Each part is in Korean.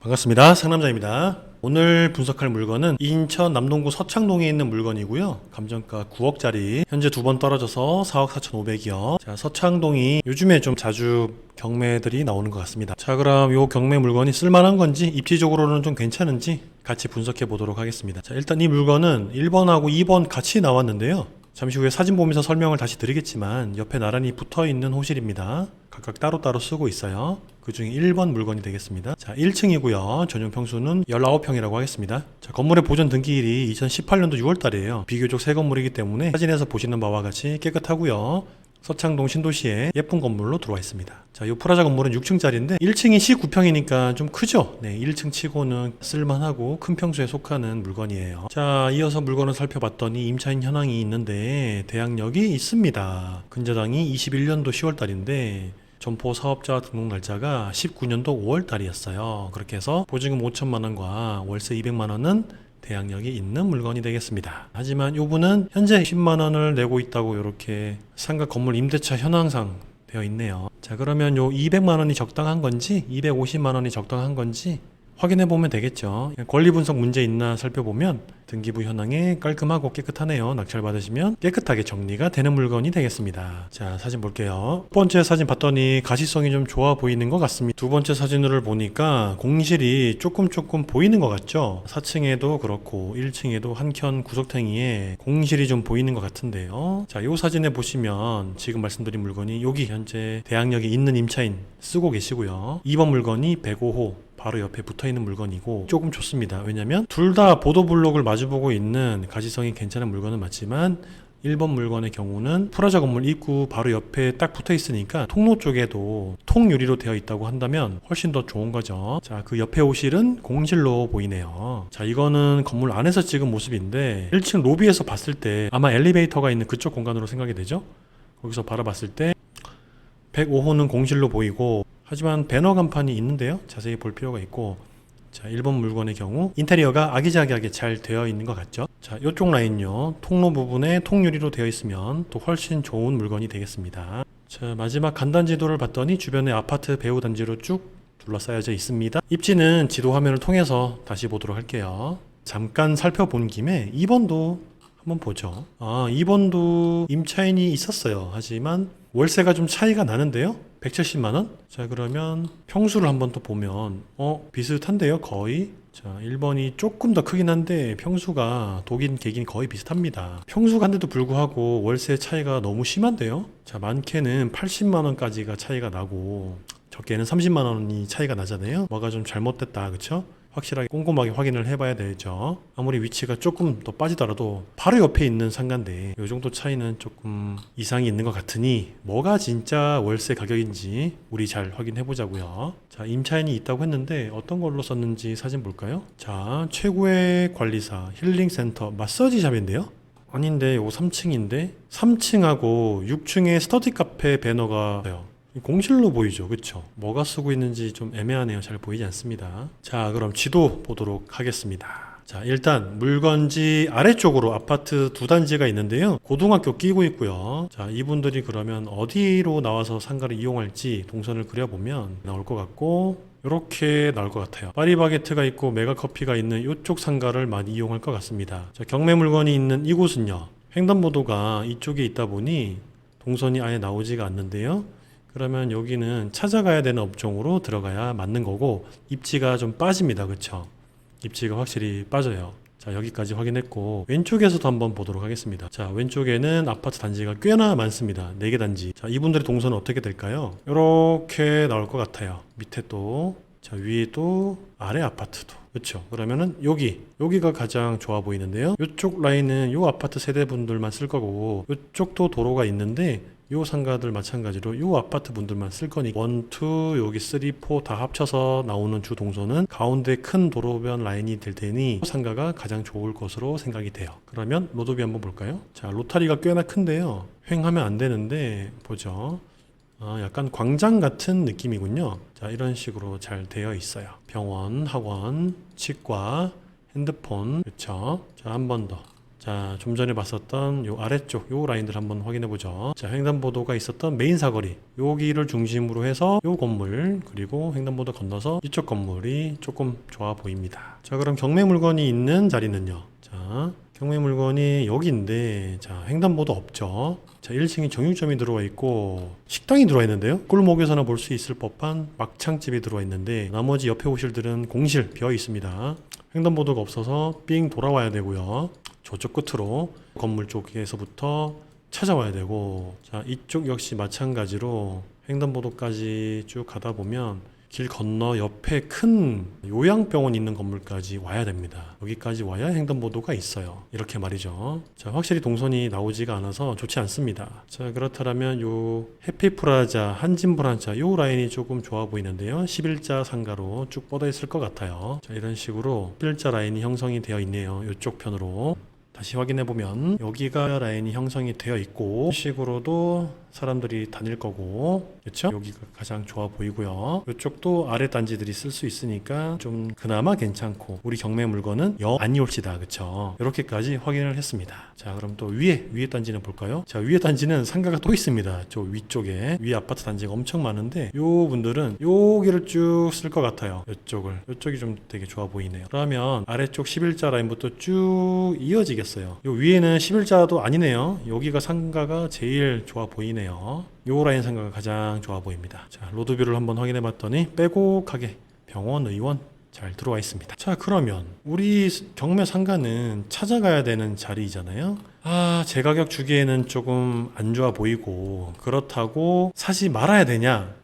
반갑습니다. 상남자입니다. 오늘 분석할 물건은 인천 남동구 서창동에 있는 물건이고요. 감정가 9억짜리 현재 두 번 떨어져서 4억 4,500이요. 자, 서창동이 요즘에 좀 자주 경매들이 나오는 것 같습니다. 자, 그럼 이 경매 물건이 쓸만한 건지 입지적으로는 좀 괜찮은지 같이 분석해 보도록 하겠습니다. 자, 일단 이 물건은 1번하고 2번 같이 나왔는데요. 잠시 후에 사진 보면서 설명을 다시 드리겠지만 옆에 나란히 붙어있는 호실입니다. 각각 따로따로 쓰고 있어요. 그 중에 1번 물건이 되겠습니다. 자, 1층이고요. 전용 평수는 19평이라고 하겠습니다. 자, 건물의 보존 등기일이 2018년도 6월달이에요. 비교적 새 건물이기 때문에 사진에서 보시는 바와 같이 깨끗하고요. 서창동 신도시에 예쁜 건물로 들어와 있습니다. 자, 이 프라자 건물은 6층짜리인데 1층이 19평이니까 좀 크죠? 네, 1층 치고는 쓸만하고 큰 평수에 속하는 물건이에요. 자, 이어서 물건을 살펴봤더니 임차인 현황이 있는데 대항력이 있습니다. 근저당이 21년도 10월달인데 점포 사업자 등록 날짜가 19년도 5월달이었어요. 그렇게 해서 보증금 5천만 원과 월세 200만 원은 대항력이 있는 물건이 되겠습니다. 하지만 이분은 현재 10만 원을 내고 있다고 이렇게 상가 건물 임대차 현황상 되어 있네요. 자, 그러면 요 200만 원이 적당한 건지 250만 원이 적당한 건지 확인해 보면 되겠죠. 권리 분석 문제 있나 살펴보면 등기부 현황에 깔끔하고 깨끗하네요. 낙찰 받으시면 깨끗하게 정리가 되는 물건이 되겠습니다. 자, 사진 볼게요. 첫 번째 사진 봤더니 가시성이 좀 좋아 보이는 것 같습니다. 두 번째 사진을 보니까 공실이 조금 보이는 것 같죠. 4층에도 그렇고 1층에도 한켠 구석탱이에 공실이 좀 보이는 것 같은데요. 자, 이 사진에 보시면 지금 말씀드린 물건이 여기 현재 대항력이 있는 임차인 쓰고 계시고요. 2번 물건이 105호 바로 옆에 붙어있는 물건이고 조금 좋습니다. 왜냐면 둘 다 보도블록을 마주보고 있는 가시성이 괜찮은 물건은 맞지만 1번 물건의 경우는 프라자 건물 입구 바로 옆에 딱 붙어 있으니까 통로 쪽에도 통유리로 되어 있다고 한다면 훨씬 더 좋은 거죠. 자, 그 옆에 호실은 공실로 보이네요. 자, 이거는 건물 안에서 찍은 모습인데 1층 로비에서 봤을 때 아마 엘리베이터가 있는 그쪽 공간으로 생각이 되죠. 거기서 바라봤을 때 105호는 공실로 보이고 하지만 배너 간판이 있는데요. 자세히 볼 필요가 있고, 자, 1번 물건의 경우 인테리어가 아기자기하게 잘 되어 있는 것 같죠. 자, 이쪽 라인요, 통로 부분에 통유리로 되어 있으면 또 훨씬 좋은 물건이 되겠습니다. 자, 마지막 간단 지도를 봤더니 주변에 아파트 배후 단지로 쭉 둘러싸여져 있습니다. 입지는 지도 화면을 통해서 다시 보도록 할게요. 잠깐 살펴본 김에 2번도 한번 보죠. 2번도 임차인이 있었어요. 하지만 월세가 좀 차이가 나는데요. 170만원? 자, 그러면 평수를 한번 또 보면 비슷한데요, 거의. 자, 1번이 조금 더 크긴 한데 평수가 독인 객인 거의 비슷합니다. 평수가 한데도 불구하고 월세 차이가 너무 심한데요. 자, 많게는 80만원까지가 차이가 나고 적게는 30만원이 차이가 나잖아요. 뭐가 좀 잘못됐다, 그쵸? 확실하게 꼼꼼하게 확인을 해봐야 되죠. 아무리 위치가 조금 더 빠지더라도 바로 옆에 있는 상가인데 이 정도 차이는 조금 이상이 있는 것 같으니 뭐가 진짜 월세 가격인지 우리 잘 확인해 보자고요. 자, 임차인이 있다고 했는데 어떤 걸로 썼는지 사진 볼까요? 자, 최고의 관리사 힐링센터 마사지샵인데요. 아닌데 요 3층인데 3층하고 6층에 스터디 카페 배너가 있어요. 공실로 보이죠, 그쵸? 뭐가 쓰고 있는지 좀 애매하네요. 잘 보이지 않습니다. 자, 그럼 지도 보도록 하겠습니다. 자, 일단 물건지 아래쪽으로 아파트 두 단지가 있는데요. 고등학교 끼고 있고요. 자, 이분들이 그러면 어디로 나와서 상가를 이용할지 동선을 그려보면 나올 것 같고 이렇게 나올 것 같아요. 파리바게트가 있고 메가커피가 있는 이쪽 상가를 많이 이용할 것 같습니다. 자, 경매 물건이 있는 이곳은요, 횡단보도가 이쪽에 있다 보니 동선이 아예 나오지가 않는데요. 그러면 여기는 찾아가야 되는 업종으로 들어가야 맞는 거고 입지가 좀 빠집니다. 그쵸? 입지가 확실히 빠져요. 자, 여기까지 확인했고 왼쪽에서도 한번 보도록 하겠습니다. 자, 왼쪽에는 아파트 단지가 꽤나 많습니다. 4개 단지. 자, 이분들의 동선은 어떻게 될까요? 이렇게 나올 것 같아요. 밑에 또, 자, 위에도, 아래 아파트도. 그렇죠. 그러면은 여기가 가장 좋아 보이는데요. 이쪽 라인은 요 아파트 세대분들만 쓸 거고 이쪽도 도로가 있는데 요 상가들 마찬가지로 요 아파트 분들만 쓸 거니 1, 2, 여기 3, 4 다 합쳐서 나오는 주 동선은 가운데 큰 도로변 라인이 될 테니 상가가 가장 좋을 것으로 생각이 돼요. 그러면 로드뷰 한번 볼까요? 자, 로타리가 꽤나 큰데요. 횡하면 안 되는데 보죠. 약간 광장 같은 느낌이군요. 자, 이런 식으로 잘 되어 있어요. 병원, 학원, 치과, 핸드폰, 그쵸? 자, 한 번 더. 자, 좀 전에 봤었던 요 아래쪽 요 라인들 한번 확인해 보죠. 자, 횡단보도가 있었던 메인 사거리 여기를 중심으로 해서 요 건물 그리고 횡단보도 건너서 이쪽 건물이 조금 좋아 보입니다. 자, 그럼 경매 물건이 있는 자리는요. 자, 경매 물건이 여기인데 자, 횡단보도 없죠. 자, 1층에 정육점이 들어와 있고 식당이 들어와 있는데요. 꿀목에서나 볼 수 있을 법한 막창집이 들어와 있는데 나머지 옆에 호실들은 공실 비어 있습니다. 횡단보도가 없어서 삥 돌아와야 되고요. 저쪽 끝으로 건물 쪽에서부터 찾아와야 되고, 자, 이쪽 역시 마찬가지로 횡단보도까지 쭉 가다 보면 길 건너 옆에 큰 요양병원 있는 건물까지 와야 됩니다. 여기까지 와야 횡단보도가 있어요. 이렇게 말이죠. 자, 확실히 동선이 나오지가 않아서 좋지 않습니다. 자, 그렇다면 요 해피프라자, 한진브란차 요 라인이 조금 좋아 보이는데요. 11자 상가로 쭉 뻗어 있을 것 같아요. 자, 이런 식으로 11자 라인이 형성이 되어 있네요. 이쪽 편으로. 다시 확인해 보면 여기가 라인이 형성이 되어 있고 이 식으로도 사람들이 다닐 거고, 그렇죠? 여기가 가장 좋아 보이고요. 이쪽도 아래 단지들이 쓸 수 있으니까 좀 그나마 괜찮고 우리 경매 물건은 영 아니올시다, 그렇죠? 이렇게까지 확인을 했습니다. 자, 그럼 또 위에 단지는 볼까요? 자, 위에 단지는 상가가 또 있습니다. 저 위쪽에 위에 아파트 단지가 엄청 많은데 요 분들은 여기를 쭉 쓸 것 같아요. 이쪽이 좀 되게 좋아 보이네요. 그러면 아래쪽 11자 라인부터 쭉 이어지겠어요. 요 위에는 11자도 아니네요. 여기가 상가가 제일 좋아 보이네요. 요 라인 상가가 가장 좋아 보입니다. 자, 로드뷰를 한번 확인해 봤더니 빼곡하게 병원, 의원 잘 들어와 있습니다. 자, 그러면 우리 경매 상가는 찾아가야 되는 자리잖아요. 제 가격 주기에는 조금 안 좋아 보이고, 그렇다고 사지 말아야 되냐?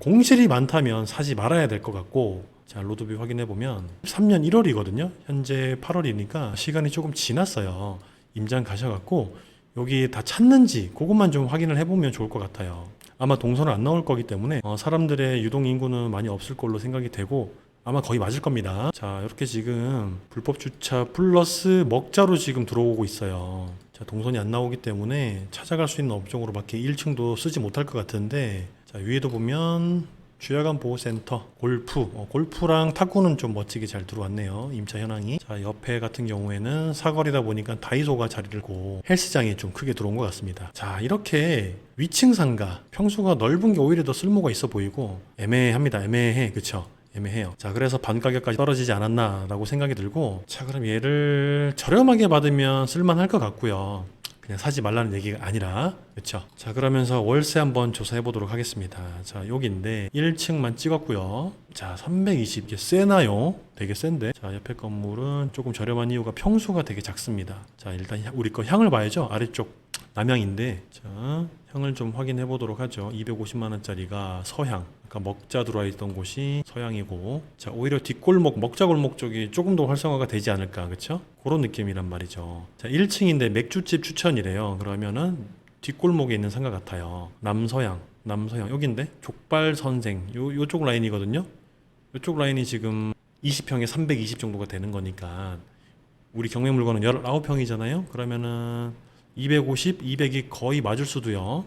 공실이 많다면 사지 말아야 될 것 같고, 자, 로드뷰 확인해 보면 3년 1월이거든요. 현재 8월이니까 시간이 조금 지났어요. 임장 가셔갖고 여기 다 찾는지 그것만 좀 확인을 해보면 좋을 것 같아요. 아마 동선을 안 나올 거기 때문에 사람들의 유동 인구는 많이 없을 걸로 생각이 되고 아마 거의 맞을 겁니다. 자, 이렇게 지금 불법 주차 플러스 먹자로 지금 들어오고 있어요. 자, 동선이 안 나오기 때문에 찾아갈 수 있는 업종으로밖에 1층도 쓰지 못할 것 같은데, 자, 위에도 보면 주야간 보호센터, 골프랑 탁구는 좀 멋지게 잘 들어왔네요. 임차 현황이. 자, 옆에 같은 경우에는 사거리다 보니까 다이소가 자리를 고 헬스장이 좀 크게 들어온 것 같습니다. 자, 이렇게 위층 상가, 평수가 넓은 게 오히려 더 쓸모가 있어 보이고 애매합니다. 애매해. 그쵸? 애매해요. 자, 그래서 반 가격까지 떨어지지 않았나 라고 생각이 들고, 자, 그럼 얘를 저렴하게 받으면 쓸만할 것 같고요. 그냥 사지 말라는 얘기가 아니라, 그렇죠? 자, 그러면서 월세 한번 조사해 보도록 하겠습니다. 자, 여기인데 1층만 찍었고요. 자, 320, 이게 세나요? 되게 센데. 자, 옆에 건물은 조금 저렴한 이유가 평수가 되게 작습니다. 자, 일단 우리 거 향을 봐야죠. 아래쪽 남향인데, 자, 향을 좀 확인해 보도록 하죠. 250만 원짜리가 서향. 그러니까 먹자 들어와 있던 곳이 서향이고, 자, 오히려 뒷골목, 먹자 골목 쪽이 조금 더 활성화가 되지 않을까, 그렇죠? 그런 느낌이란 말이죠. 자, 1층인데 맥주집 추천이래요. 그러면은 뒷골목에 있는 상가 같아요. 남서향 여긴데 족발 선생 요쪽 라인이거든요. 요쪽 라인이 지금 20평에 320 정도가 되는 거니까 우리 경매 물건은 19평이잖아요. 그러면은 250, 200이 거의 맞을 수도요.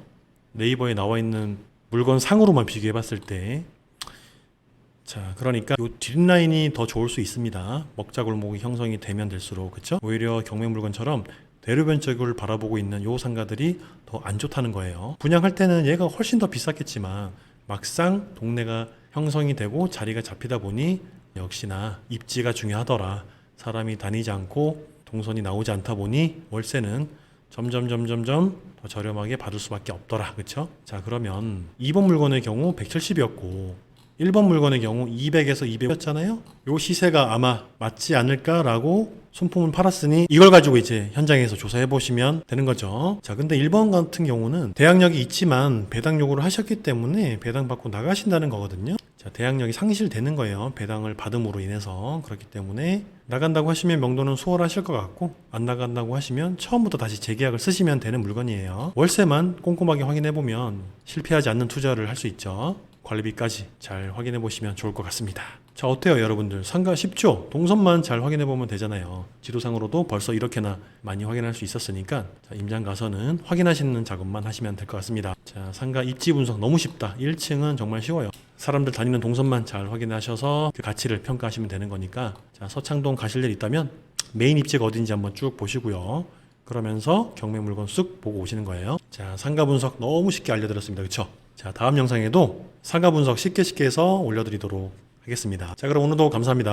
네이버에 나와 있는 물건 상으로만 비교해 봤을 때. 자, 그러니까 요 뒷라인이 더 좋을 수 있습니다. 먹자 골목이 형성이 되면 될수록, 그쵸? 오히려 경매 물건처럼 대로변 쪽을 바라보고 있는 요 상가들이 더 안 좋다는 거예요. 분양할 때는 얘가 훨씬 더 비쌌겠지만 막상 동네가 형성이 되고 자리가 잡히다 보니 역시나 입지가 중요하더라. 사람이 다니지 않고 동선이 나오지 않다 보니 월세는 점점 더 저렴하게 받을 수밖에 없더라. 그쵸? 자, 그러면 2번 물건의 경우 170이었고 1번 물건의 경우 200에서 200이었잖아요. 요 시세가 아마 맞지 않을까라고 손품을 팔았으니 이걸 가지고 이제 현장에서 조사해 보시면 되는 거죠. 자, 근데 1번 같은 경우는 대항력이 있지만 배당 요구를 하셨기 때문에 배당 받고 나가신다는 거거든요. 자, 대항력이 상실되는 거예요. 배당을 받음으로 인해서. 그렇기 때문에 나간다고 하시면 명도는 수월하실 것 같고, 안 나간다고 하시면 처음부터 다시 재계약을 쓰시면 되는 물건이에요. 월세만 꼼꼼하게 확인해 보면 실패하지 않는 투자를 할 수 있죠. 관리비까지 잘 확인해 보시면 좋을 것 같습니다. 자, 어때요 여러분들? 상가 쉽죠? 동선만 잘 확인해 보면 되잖아요. 지도상으로도 벌써 이렇게나 많이 확인할 수 있었으니까, 자, 임장 가서는 확인하시는 작업만 하시면 될 것 같습니다. 자, 상가 입지 분석 너무 쉽다. 1층은 정말 쉬워요. 사람들 다니는 동선만 잘 확인하셔서 그 가치를 평가하시면 되는 거니까, 자, 서창동 가실 일 있다면 메인 입지가 어딘지 한번 쭉 보시고요. 그러면서 경매 물건 쑥 보고 오시는 거예요. 자, 상가 분석 너무 쉽게 알려드렸습니다. 그쵸? 자, 다음 영상에도 상가 분석 쉽게 해서 올려드리도록 하겠습니다. 자, 그럼 오늘도 감사합니다.